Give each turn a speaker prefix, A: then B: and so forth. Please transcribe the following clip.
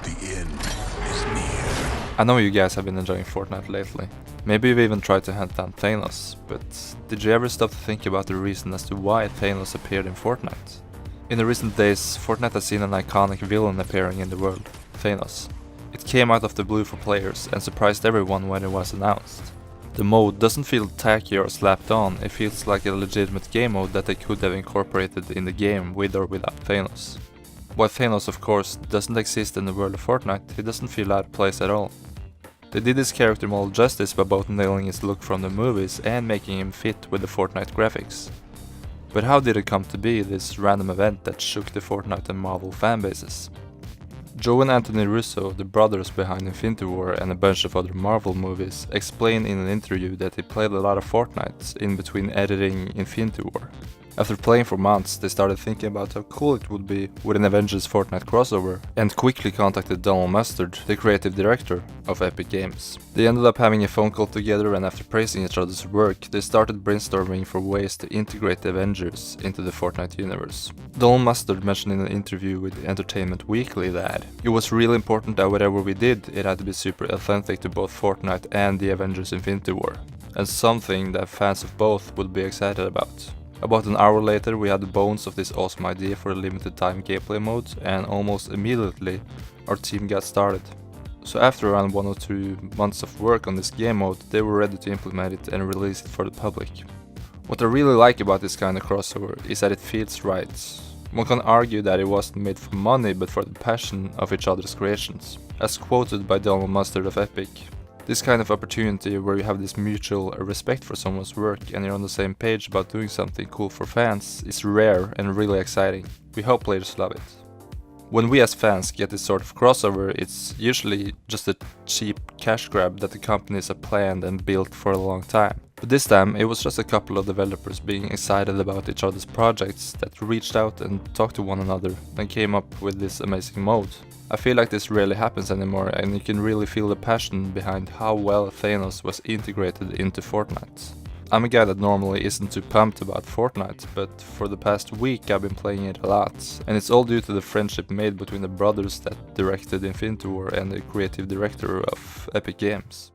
A: The end is near.
B: I know you guys have been enjoying Fortnite lately. Maybe you've even tried to hunt down Thanos, but did you ever stop to think about the reason as to why Thanos appeared in Fortnite? In the recent days, Fortnite has seen an iconic villain appearing in the world, Thanos. It came out of the blue for players and surprised everyone when it was announced. The mode doesn't feel tacky or slapped on, it feels like a legitimate game mode that they could have incorporated in the game with or without Thanos. While Thanos of course doesn't exist in the world of Fortnite, he doesn't feel out of place at all. They did his character model justice by both nailing his look from the movies and making him fit with the Fortnite graphics. But how did it come to be this random event that shook the Fortnite and Marvel fanbases? Joe and Anthony Russo, the brothers behind Infinity War and a bunch of other Marvel movies, explained in an interview that they played a lot of Fortnite in between editing Infinity War. After playing for months, they started thinking about how cool it would be with an Avengers Fortnite crossover, and quickly contacted Donald Mustard, the creative director of Epic Games. They ended up having a phone call together, and after praising each other's work, they started brainstorming for ways to integrate the Avengers into the Fortnite universe. Donald Mustard mentioned in an interview with Entertainment Weekly that it was really important that whatever we did, it had to be super authentic to both Fortnite and the Avengers Infinity War, and something that fans of both would be excited about. About an hour later we had the bones of this awesome idea for a limited time gameplay mode, and almost immediately our team got started. So after around 1 or 2 months of work on this game mode, they were ready to implement it and release it for the public. What I really like about this kind of crossover is that it feels right. One can argue that it wasn't made for money but for the passion of each other's creations, as quoted by Donald Mustard of Epic. This kind of opportunity where you have this mutual respect for someone's work and you're on the same page about doing something cool for fans is rare and really exciting. We hope players love it. When we as fans get this sort of crossover, it's usually just a cheap cash grab that the companies have planned and built for a long time. But this time it was just a couple of developers being excited about each other's projects that reached out and talked to one another and came up with this amazing mode. I feel like this rarely happens anymore, and you can really feel the passion behind how well Thanos was integrated into Fortnite. I'm a guy that normally isn't too pumped about Fortnite, but for the past week I've been playing it a lot, and it's all due to the friendship made between the brothers that directed Infinity War and the creative director of Epic Games.